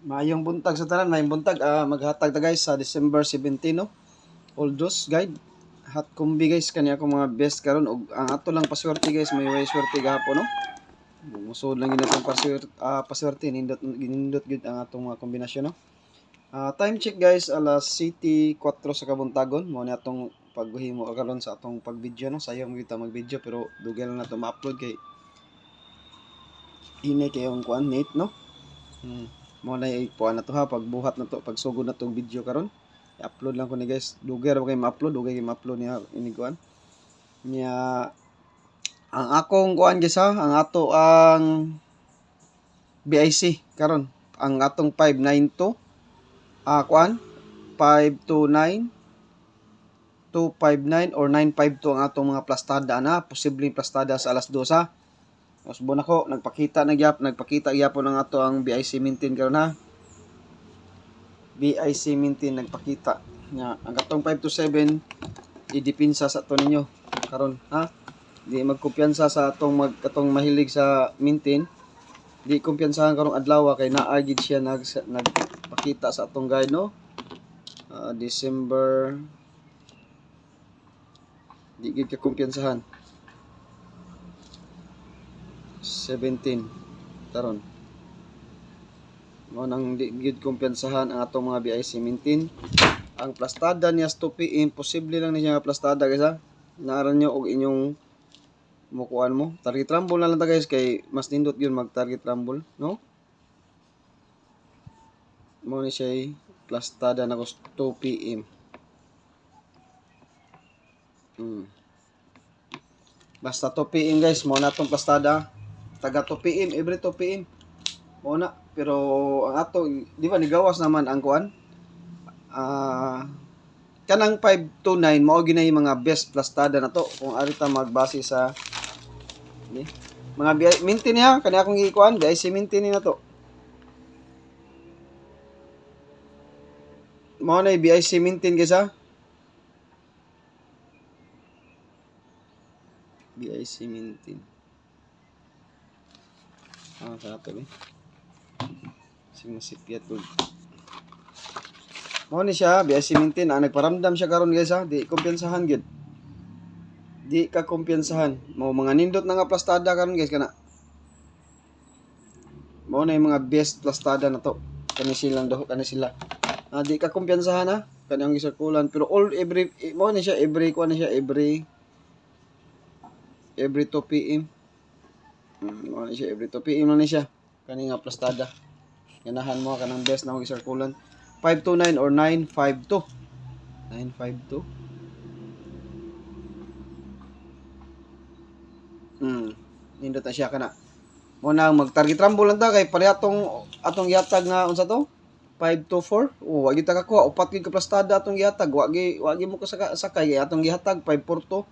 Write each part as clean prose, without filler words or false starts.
Maayong buntag sa tanan, maayong buntag. Maghatag ta guys sa December 17, no? Oldos guide. Hat kumbi guys kani ako mga best karon og ang ato lang paswerte guys, may way swerte gahapon, no? Musod lang gid atong paswerte nindot gid ang atong mga kombinasyon, no? Time check guys, alas City 4 sa kabuntagon. Mo ni atong paghimo karon sa atong pag-video, no? Sayang kita mag-video pero dugay lang nato ma-upload kay inay kayong kuan net, no? Mo na ipuan na to ha, pagbuhat na to, pagsugod na tong video karon. I-upload lang ko ni guys. Dugay ra kay ma-upload, dugay kay ma-upload niya ini kuan. Niya ang akong kuan guys ha, ang ato ang BIC karon, ang atong 592 kuan 529 259 or 952 ang atong mga plastada na, posibleng plastada sa alas 2 ha. Usbon ako, nagpakita gyapon ang ato ang BIC maintain karon ha. BIC maintain nagpakita nga ang atong 527 idipinsa sa ato ninyo karon ha. Di magkumpiyansa sa atong mahilig sa maintain. Di kumpiyansahan karong adlaw kay naa gid siya nagpakita sa atong guide, no. December di gid ka kumpiyansahan 17 karon. Mo nang di gid kumpiyansahan ang atong mga BIC maintain. Ang plastada niya stupi imposible lang ni siya nga plastada guys ha. Naaran nyo og inyong mukuan mo. Target rumble na lang ta guys kay mas nindot yun mag target rumble, no? Mo ni siya plastada na ko 2 PM. Basta 2 PM guys, mo na tong plastada. Taga 2 PM, every 2 PM. Mo na, pero ang ato, di ba nigawas naman ang kuan? Kanang 529 mao ginay mga best plastada na to kung arita magbase sa mga maintain niya kani akong gikuan, BIC maintain na to. Mao na BIC maintain guys ha. BIC maintain. Sa ato simasipyat ko. Mao ni siya BIC maintain. Nagparamdam siya karon guys ha. Di kumpiyansahan gid. Di ka kumpiyansahan. Mao mga nindot na nga plastada karon guys kana. Mao na yung mga best plastada na to. Kani silang daw, kani sila. Di ka kumpiyansahan ha. Kani ang gisirkulan pero every mao ni siya every kuan ni siya every 2 PM. Mao ni siya every 2 PM na ni siya. Kani nga plastada. Ganahan mo kanang best na mag-circulan. 529 or 952. 952. Nindot na siya kana. Mo na mag-target rumble lang ta kay parehatong atong yatag nga unsa to? 524. Wa gyud ta kakuha, upat gyud ka plastada atong yatag. Wa gyud mo sakay atong gihatag 542.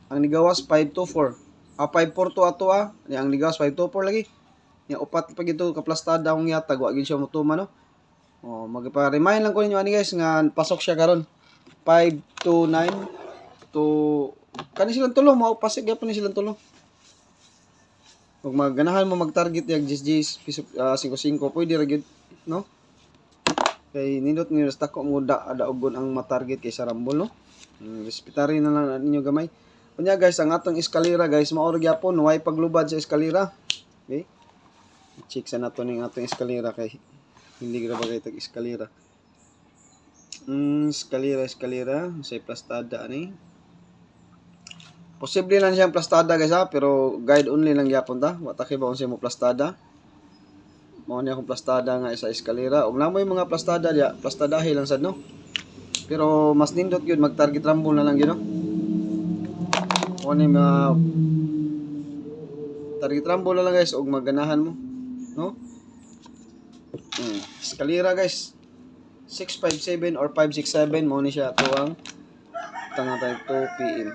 Ang nigawas 524. 542 ato ang nigawas 524 lagi. Nya upat pa gito ka plastada akong yatag, wa gyud siya motuma, no. Magpa-remind lang ko ninyo ani guys nga pasok siya karon. 529 to kani silang tulo mao pasig gyapon ni silang tulo. Kung magganahan mo mag-target yung GS piso 55 pwede ra gyud, no. Kay nindot ni stock ko mo daogon ang ma-target kay sa rumble, no. Respetari na lang ninyo gamay. Kunya guys, ang atong eskalera guys, mao ra gyapon way paglubad sa eskalera. Okay? Check sa nato ning atong eskalera kay hindi gra bagay tag eskalera. Eskalera sa plastada ani. Posible lang siyang plastada guys ha, pero guide only lang gyapon ta. Wa ta kay ba unsa mo plastada. Mao ni akong plastada nga sa eskalera. Ug namoy mga plastada dia, plastadahe lang sad, no. Pero mas nindot gyud mag target rumble na lang gyud, no. Mao ni mga target rumble na lang guys ug magganahan mo, no. Eskalera guys 657 or 567 mao ni siya ato ang tanga 2 PM.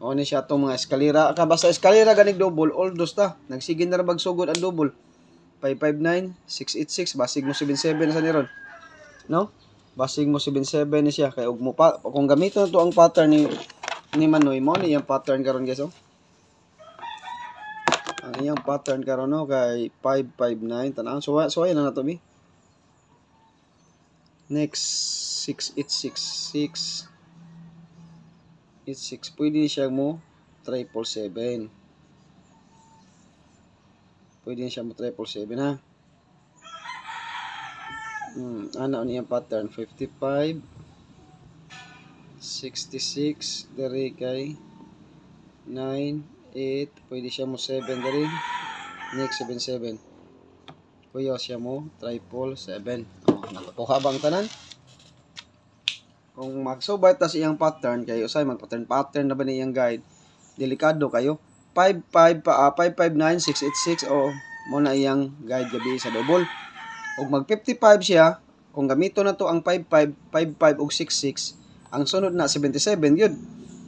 Mao ni siya atong mga eskalera. Basta eskalera ganig double all dos ta. Nagsige na ra bagsugod ang double. 559 686 basig mo 77 na sa niron, no. Basig mo 77 ni siya kay ug mo pa kung gamiton to ang pattern ni Manoy mo ni yung pattern karon guys, oh. Ang iyang pattern karon no kay 559 tanaw. So ayan na to bi. Next 6866 86 pwede siya mo 777. Pwede siya mo 777 ha. Ano niyang pattern 55 66 diri kay 9 8 pwede siya mo 7 diri. Next 77. Kuya siya mo 777. Nakuha bang tanan? Kung magsubay ta iyang pattern kayo usay mag-pattern na ba niyang guide, delikado kayo. 559686 o mo na iyang guide gabi sa double. Ug mag 55 siya, kung gamito na to ang 55, 55 ug 66, ang sunod na 77 yun.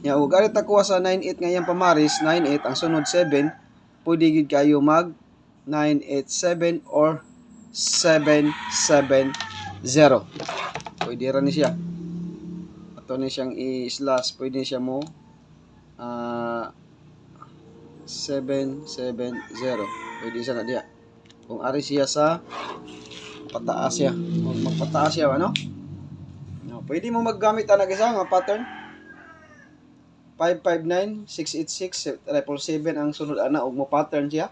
Nya ug ari ta kuha sa 98 nga iyang pamaris, 98 ang sunod 7, pwede gid kayo mag 987 or 770. Pwede ra ni siya. Ato ni siyang i-slash, pwede siya mo 770. Pwede siya na diya. Kung ari siya sa pataas siya. Kung magpataas siya, ano? No, pwede mo maggamit na isa nga pattern. 559, 686, 777 ang sunod ana ug mo pattern siya.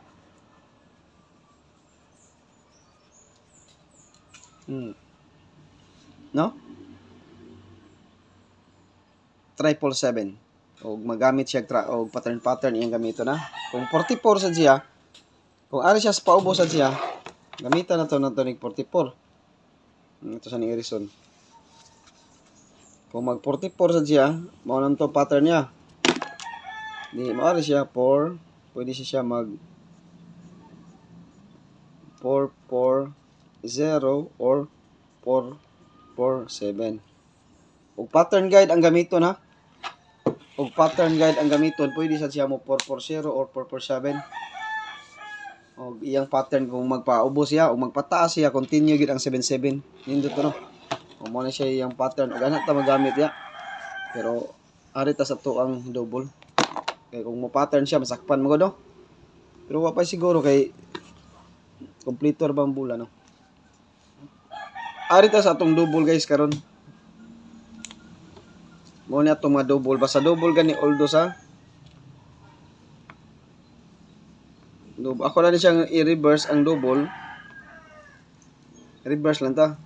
No? 777. O magamit siya og pattern iyang gamito na. Kung 44 sad siya, kung ari siya sa paubos sad siya, gamitan na to ning 44. Ito sa ni Harrison. Kung mag 44 sad siya, mao nang to pattern niya. Di mao siya 4, pwede siya mag 440 or 447. Ug pattern guide ang gamiton ha. Ug pattern guide ang gamiton, pwede siya mo 440 or 447. Og iyang pattern kung magpaubos siya o magpataas siya, continue gid ang 77. Nindot to no. O mo na siya iyang pattern ug ana ta magamit ya. Pero ari ta sa to ang double. Kay kung mo pattern siya masakpan mo no. Pero wa pa siguro kay kompleto ra bang bula no. Ari ta sa atong double guys karon. Mo na itong mga double. Basta double gani although sa double. Ako na din siyang i-reverse ang double. Reverse lang ta.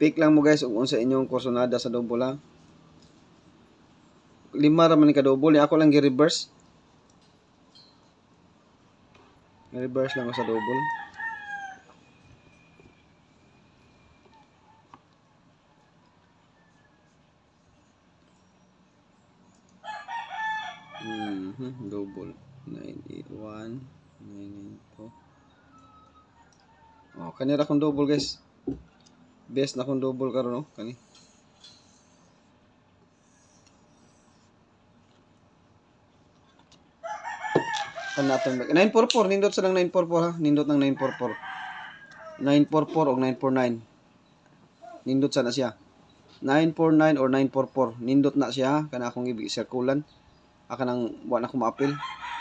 Pick lang mo guys kung unsa inyong kursonada sa double ha. 5 ra man ka double. Ako lang gi-reverse. Reverse lang ko sa double. Double 981 992. Oh, kanira kong double guys. Best na kong double karon no, kani. Kan naton 944 nindot sa nang 944 ha, nindot ng 944. 944 o 949. Nindot sa na siya. 949 or 944 nindot na siya kana akong i-circulan. Aka nang wa na ko ma-appeal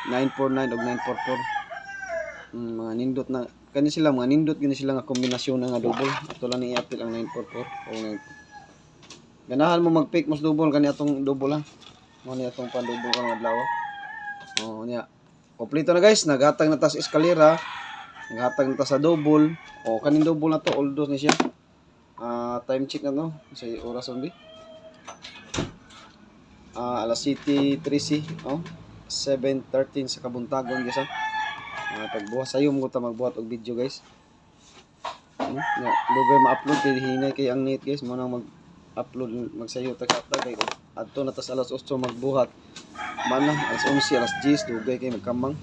949 o 944. Mga nindot na kani sila mga nindot gini sila nga kombinasyon nga double. Ato lang ni i-appeal ang 944 o 9. Ganahan mo mag-pick mas double kani atong double ha. Mo ni atong pan-double kang adlaw. Oh niya. Kompleto na guys, naghatag na ta sa eskalera. Naghatag na ta sa double. O kaning double na to although ni siya. Time check na no. Sa oras on bi. Alas 7:13 oh 7:13 sa kabuntagon guys ha. Pagbuhat sayo mo ta magbuhat og video guys. Lugay ma-upload kay hinay kay ang net guys mo nang mag-upload magsayo ta kata kay adto na ta sa alas 8 magbuhat. Mana alas 11 alas 10 lugay kay magkamang.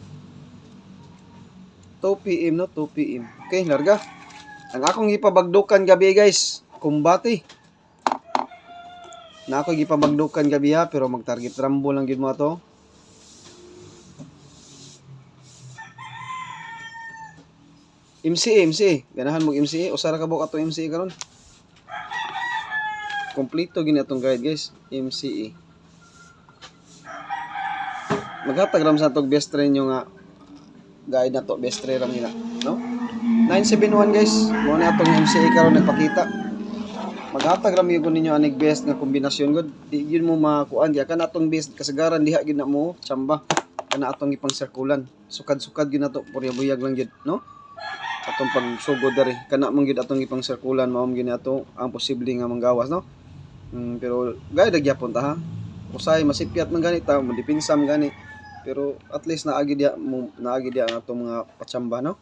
2 PM no 2 PM. Okay, larga. Ang akong gipabagdukan gabi guys, kumbati. Na ako gipabagdukan gabi ha, pero mag-target rumble lang gid mo ato. MCA, ganahan mo MCA, usara ka bok ato MCA karon. kompleto gini atong guide guys, MCE. Maghatag ram sa atong best train yung guide na to, best train ram nila, no? 971 guys, mo na atong MCE karon nagpakita. Maghatag ram gyud ninyo anig best nga kombinasyon gud. Di yun mo makuan diha kana atong best kasagaran diha gid na mo tsamba. Kana atong ipang sirkulan. Sukad-sukad gyud nato, purya-buyag lang gyud, no? Atong pagsugod dari kana man gyud atong ipang sirkulan mao gyud ato ang posible nga manggawas, no? Pero guide gyapon ta ha. Usay masipyat man gani ta, madipinsam gani. Pero at least naagi dia ang atong mga patsamba, no?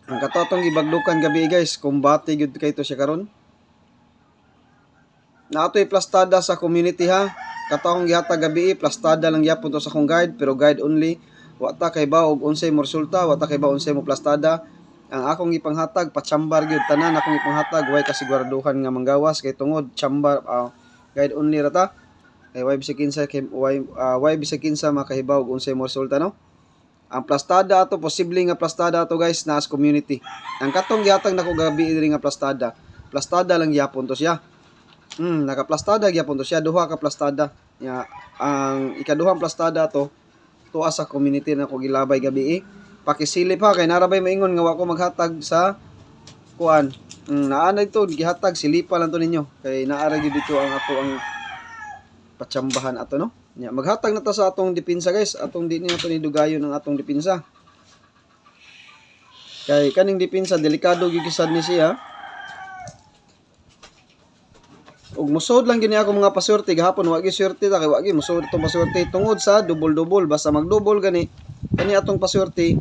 Ang kato atong gibagdukan gabi guys, kumbate gyud kay to siya karon. Na ato'y plastada sa community ha. Katong gihatag gabi, plastada lang gyapon to sa akong guide, pero guide only. Wa ta kay ba og unsay mo resulta, wa ta kay ba unsay mo plastada. Ang akong ipanghatag patsambar gyud tanan akong ipanghatag, way kasiguraduhan nga manggawas kay tungod chambar guide only ra ta. Kay way bisag kinsa makahibaw og unsay mo resulta, no? Ang plastada ato, posible nga plastada ato guys na as community. Ang katong gihatag nako gabi diri nga plastada lang gyapon to siya. Naka-plastada gyapon to siya, duha ka plastada. Ya, ang ikaduhang plastada to tuwa sa community na ko gilabay gabi. Pakisilip ha kay narabay maingon nga wa ko maghatag sa kuan. Naana ito gihatag silipa lang to ninyo kay naara gyud dito ang ako ang patsambahan ato, no? Ya, maghatag na ta sa atong depensa guys, atong di ni nato ni dugayon ang atong depensa. Kay kaning depensa delikado gyud sad ni siya. Ug musod lang gini ako mga paswerte gahapon, wa gyud swerte ta kay wa gyud musod itong paswerte tungod sa double basta mag-double gani atong paswerte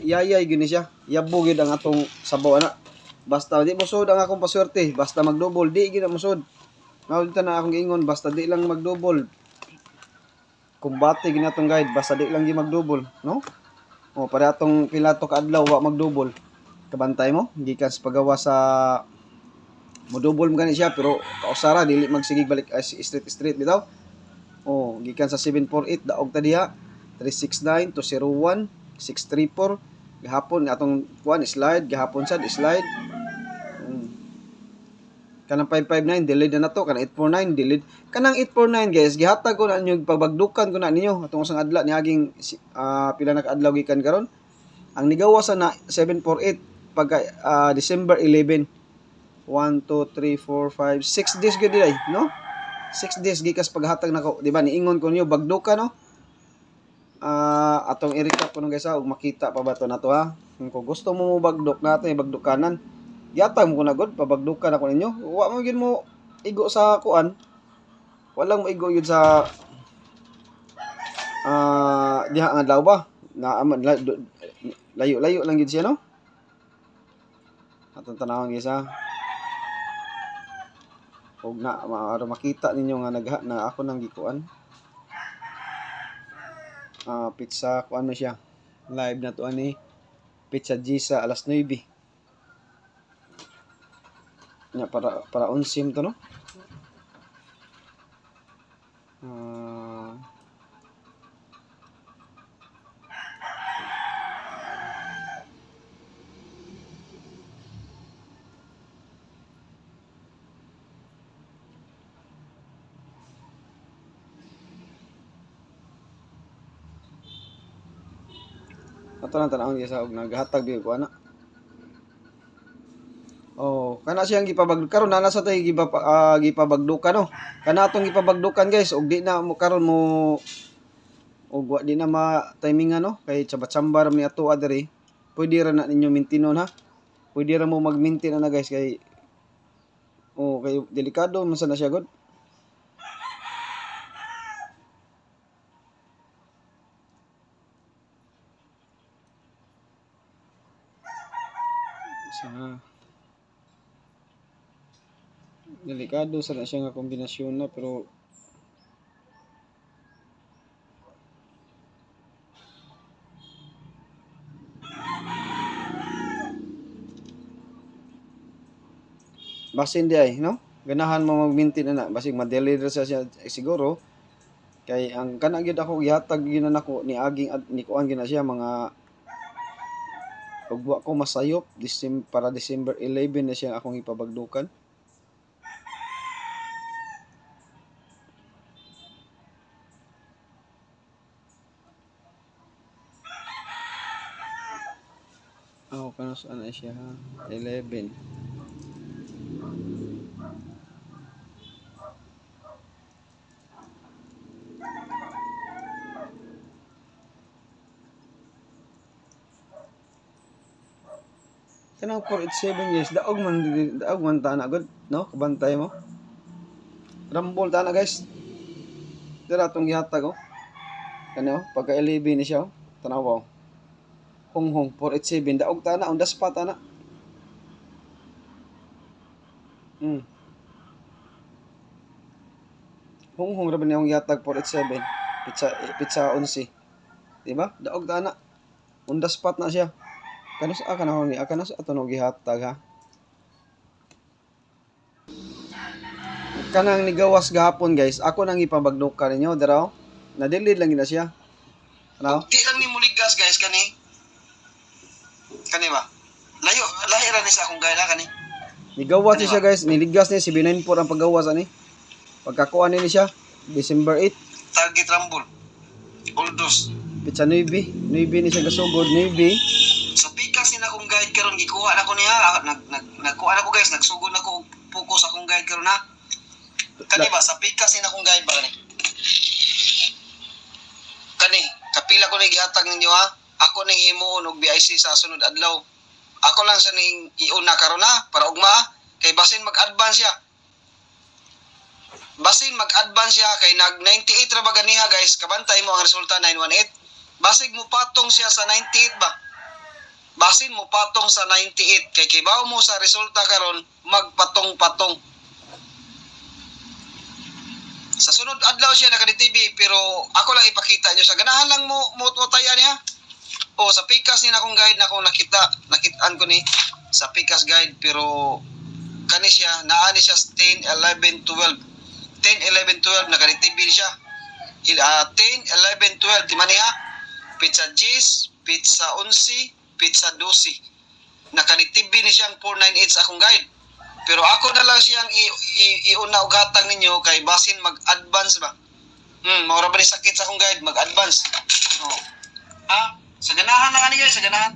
yayay gini siya, yabo gyud ang atong sabaw ana. Basta di musod ang akong paswerte, basta mag-double di gyud musod. Mao dito na akong giingon, basta di lang mag-double. Kumbate gini atong guide, basta di lang gyud mag-double, no? O para atong pila to ka adlaw wa mag-double. Kabantay mo gikan sa paggawa sa mo-double mo gani siya pero kausara dili magsigig balik straight bitaw. Oh, gikan sa 748 daog ta diha 369 201 634 gihapon atong kuan slide gihapon sad slide. Kanang 559 delayed na nato, kanang 849 delayed. Kanang 849 guys gihatag ko na ninyo pabagdukan ko na ninyo atong usang adla niaging pila na ka adlaw gikan karon. Ang nigawas na 748 pagka December 11 1, 2, 3, 4, 5, 6 days gud dilay, no? 6 days gikas paghatag nako, di ba? Niingon ko niyo bagduka, no? Atong i-recap ko nung guys ug makita pa ba to nato ha. Kung gusto mo bagdok nato bagdukanan, yatag mo ko na gud pabagdukan ako ninyo. Wa mo gyud mo igo sa kuan. Walang mo igo gyud sa diha nga adlaw ba? Na layo-layo lang gyud siya, no? Atong tanawon guys ha. Ug para makita ninyo nga na ako nang gikuan. Pizza kuan mo siya. Live na to ani Pizza Gisa alas 9. Nya para unsim to, no? Ato lang tanawon gyud sa og naghatag gyud ko ana. Oh, kana siyang gipabagdukan karon na sa tay gipabagdukan, no. Kana atong gipabagdukan guys og di na mo karon mo og wa di na ma-timingan, no. Kay tsamba-tsamba ra ni ato adiri. Pwede ra na ninyo maintinon ha. Pwede ra mo mag-maintain na guys kay kay delikado man sa na siya god. Delikado sa na siya nga kombinasyon na pero basin di ay, no? Ganahan mo mag-maintain na basig ma-delay ra siya siguro kay ang kana gyud ako gihatag gyud na nako ni aging ni kuan gyud na siya mga ug wa ko masayop para December 11 na siya akong ipabagdukan. Minus ano siya ha? 11. Kanang 487 guys, daog man ta na good, no? Kabantay mo. Rumble ta na guys. Dira tong gihatag oh. Kano, pagka 11 ni siya oh. Tanaw oh. Hong 487 daog ta na on the spot ana. Hong ra ba niyang gihatag 487. Pizza 11. Di ba? Daog ta na. On the spot na siya. Kano sa aka na ni aka na sa ato no gihatag ha. Kanang nigawas gahapon guys, ako nang ipabagdukan ninyo daraw. Na-delete lang gina siya. Ano? Di lang ni muligas guys kani. Kani ba? Lahi ra ni sa akong gaya kani. Nigawas ni siya guys, niligas ni 794 ang paggawas ani. Pagkakuan ni siya December 8. Target rumble. All dos. Pizza 9 ni siya gasugod 9. So pikas ni akong guide karon gikuha na ko niya. Nagkuha na ko guys, nagsugod na ko focus akong guide karon na. Kani ba sa pikas ni akong guide ba kani? Kani, kapila ko ni gihatag ninyo ha. Ako ning himuon og BIC sa sunod adlaw. Ako lang sa ning iuna karon na para ugma kay basin mag-advance siya. Basin mag-advance siya kay nag 98 ra ba ganiha guys. Kabantay mo ang resulta 918. Basig mo patong siya sa 98 ba? Basin mo patong sa 98 kay kibaw mo sa resulta karon magpatong-patong. Sa sunod adlaw siya naka-TV pero ako lang ipakita niyo sa ganahan lang mo tayan niya. O sa Pikas ni akong guide na ako nakitaan ko ni sa Pikas guide pero kani siya naani siya 10 11 12 10 11 12 naka-TV siya. 10 11 12 di man niya pizza G's, pizza 11, pizza 12. Naka-TV ni siyang 498 sa akong guide. Pero ako na lang siyang iuna og hatag ninyo kay basin mag-advance ba. Maura ba ni sakit sa akong guide mag-advance. Oh. Ha? Sa ganahan lang ani guys, sa ganahan.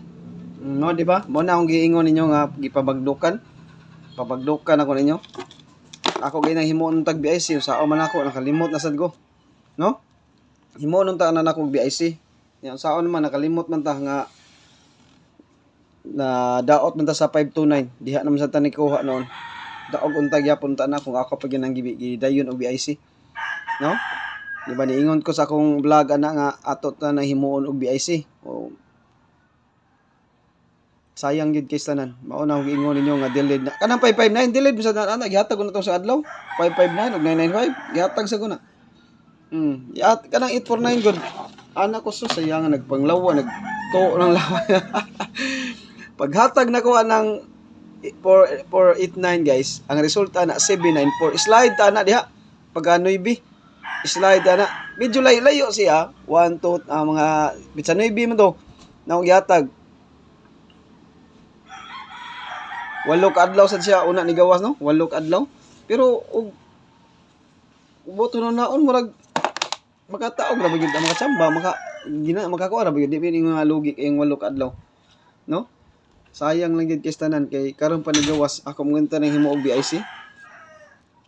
No, di ba? Mo na akong giingon ninyo nga gipabagdukan. Pabagdukan ako ninyo. Ako ginang himuon tag BIC sa man ako nakalimot na sad ko. No? Himuon ta na ako BIC. Yan saon man nakalimot man ta nga na daot man ta sa 529. Diha naman sa tani kuha noon. Daog untag yapon ta na kung ako pa ginang gidayon og BIC. No? Di ba niingon ko sa akong vlog ana nga ato ta na himuon og BIC. O sayang gid kay tanan. Mao na og ingon ninyo nga delayed na. Kanang 559 delayed bisag ana gihatag ko na to sa adlaw. 559 ug 995 gihatag sa kuna. Kanang 849 gud. Ana ko so sayang nagpanglawa nagto ng lawa. Paghatag na ko anang 489 guys, ang resulta na 794. Slide ta na diha. Pag 9 slide na. Medyo layo siya. 1, 2, mga pizza 9 mo to. Na gihatag. 8 adlaw sad siya una ni gawas no? 8 adlaw. Pero boto na naon murag makataog ra bagid ang mga tsamba, makakuha ra bagid di nga lugi kay 8 adlaw. No? Sayang lang gid kay tanan kay karon pa ni gawas ako munta nang himo og BIC.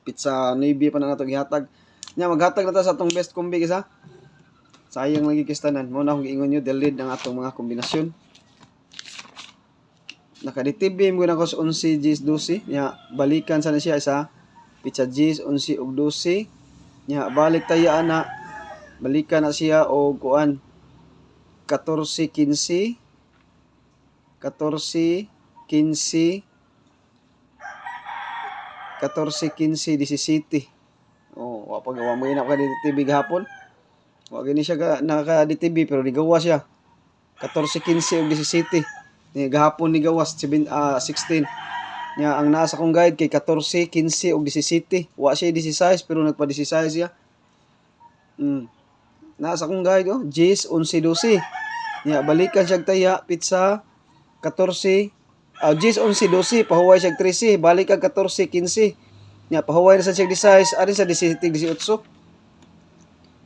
Pizza 9 pa na nato gihatag. Nya maghatag na ta sa atong best combi kisa. Sayang lagi kistanan. Mo na akong giingon nyo delete ang atong mga kombinasyon. Naka-DTB mo na ko sa 11 G's 12. Nya balikan sana siya sa pizza G's 11 ug 12. Nya balik tayo ana. Balikan na siya og kuan 14 15 14 15 17. Oh, wa pa gawa mo ina ka DTV gahapon. Wa gani siya naka DTV pero nigawa siya. 14 15 ug 17. Ni gahapon ni gawas 16. Nya ang naa sa kong guide kay 14 15 ug 17. Wa siya 16 pero nagpa 16 siya. Naa sa kong guide G's 11 12. Nya balikan siya taya pizza 14 G's 11 12 pahuway siya 13 balik kag 14 15. Nya pahuway na sa siya 16 ari sa 17 18.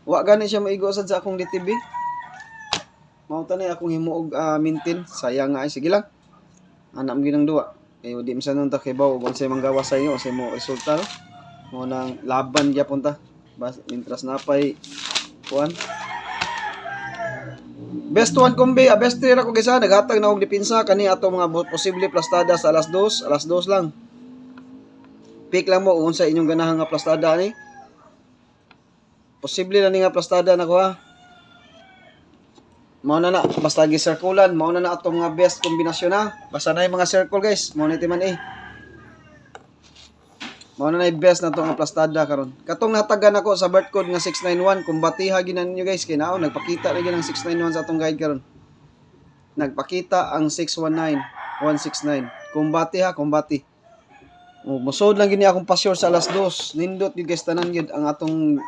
Wa gani siya maigo sad sa akong DTV. Mao tanay akong himuog maintain. Sayang nga sige lang. Anak mo ginang duwa. Kay di man sa nun ta kay bawo kung say manggawas sa inyo, say mo resulta no. Mo nang laban gyapon ta. Bas mintras napay kuan. Best 1 kombi, best 3 ra ko gisa naghatag na og depensa kani ato mga posible plastada sa alas 2 lang. Pick lang mo kung sa inyong ganahan nga plastada ni. Posible na ni nga plastada na ko ha. Mao na basta gi-circulan, mao na atong mga best kombinasyon ha. Basta na yung mga circle guys, mao na timan Mao na best na to nga plastada karon. Katong natagan ako sa birth code nga 691, kung batiha ginan niyo guys kay naon nagpakita ra gyud ang 691 sa atong guide karon. Nagpakita ang 619, 169. Kumbati. Musod lang gini akong pasyor sa alas 2. Nindot gyud guys tanan gyud ang atong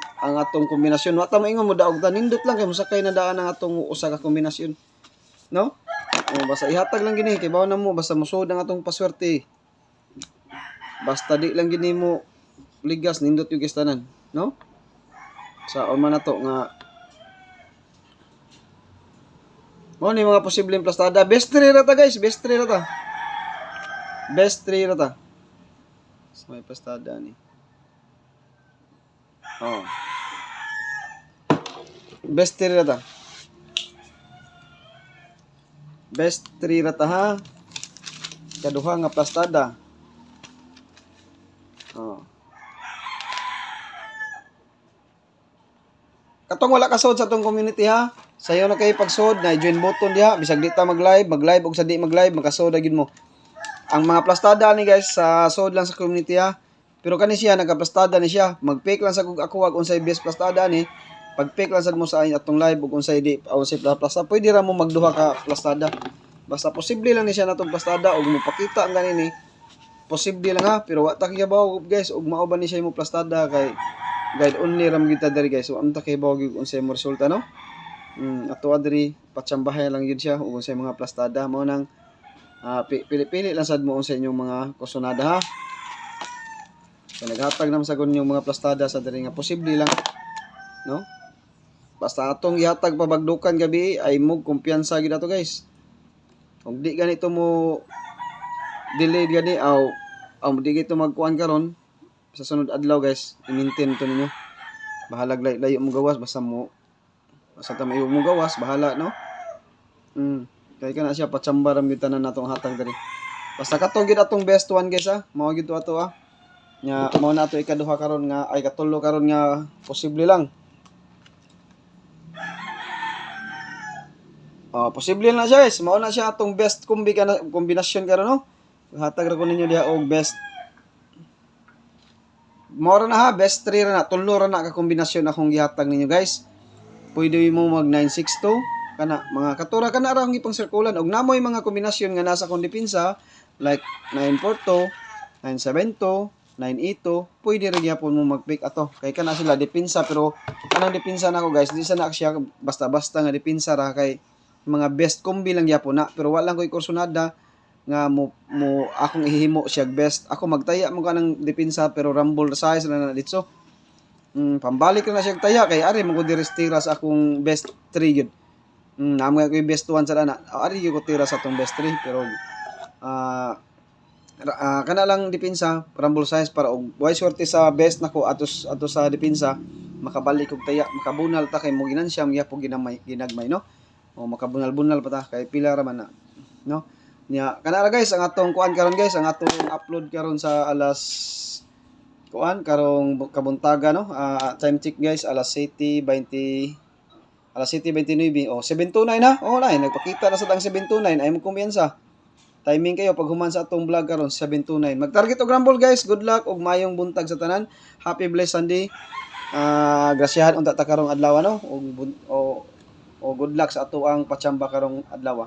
kombinasyon. Wa ta maingon mo daog ta nindot lang kay musakay na daan ang atong usa ka kombinasyon. No? Basta ihatag lang gini kay bawo na mo basta musod ang atong paswerte. Basta di lang gini mo ligas nindot gyud guys tanan, no? Sa man na to nga mo ni mga posibleng plastada. Best 3 ra ta guys, best 3 ra ta. Best 3 ra ta. So, may plastada ni. Oh. Best 3 ra ta. Best 3 ra ta ha. Kaduha nga plastada. Oh. Katong wala kasod sa atong community ha. Sayo na kay pagsod na join button diha bisag di ta mag-live og sa di mag-live makasod gyud mo. Ang mga plastada ni guys sa sod lang sa community ha. Pero kani siya nagaplastada ni siya. Mag-pick lang sa ako wag unsay best plastada ni. Pag-pick lang sad mo sa atong live ug unsay di unsay plastada. Pwede ra mo magduha ka plastada. Basta posible lang ni siya natong plastada ug mo pakita ang ganini. Posible lang ha, pero wa ta kibaw guys ug mao ba ni siya mo plastada kay guide only ram kita diri guys. So amta kay bawo gyud unsay mo resulta no. Ato adri patsambahay lang yun siya ug unsay mga plastada mo nang pili-pili lang sad mo unsay inyong mga kusonada ha. So naghatag naman sa yung mga plastada sa diri nga posible lang no. Basta atong ihatag pabagdukan gabi ay mo kumpiyansa gid ato guys. Kung di ganito mo delay gani aw di gito magkuan karon sa sunod adlaw guys i-maintain to ninyo. Bahala layo mo gawas basta ta may mo gawas bahala no. Kay kana siya patsambaram gyud tanan natong hatag diri. Basta kato gyud atong best one guys ha. Mao gyud ato ha. Nya mao na ato ikaduha karon nga ay katulo karon nga posible lang. Posible na siya guys. Mao na siya atong best kombinasyon karon no. Hatag ra ko ninyo diha og best. Mao na ha, best 3 ra na, tulo ra na ka kombinasyon akong gihatag ninyo guys. Pwede mo mag 962 kana mga katura kana ra ang ipang sirkulan og namoy mga kombinasyon nga nasa akong depensa like 942, 972, 982, pwede ra gyapon mo mag-pick ato. Kay kana sila depensa pero kanang depensa nako guys, di sa na siya basta-basta nga depensa ra kay mga best kombi lang gyapon na pero wala ko ikursonada nga mo akong ihimo siya best. Ako magtaya mo kanang depensa pero rumble size na dito. Pambalik na siya taya kay ari mo ko direstira sa akong best 3 gyud. Namo ko best 1 sa ana. Ari ko tira sa atong best 3 pero kana lang depensa rumble size para og way sorte sa best nako ato sa depensa makabalik og taya makabunal ta kay mo ginansya gyapon ginagmay no. O makabunal-bunal pa ta kay pila ra man na no. Nya kana ra guys ang atong kuan karon guys ang atong upload karon sa alas kuan karong kabuntaga no. Time check guys alas 7:29 7:29 na nagpakita na sa tang 7:29 ay mo kumpiyansa timing kayo pag human sa atong vlog karon 7:29 mag-target og rumble guys. Good luck og mayong buntag sa tanan. Happy blessed Sunday. Grasyahan unta ta karong adlaw no og good luck sa ato ang patsamba karong adlaw.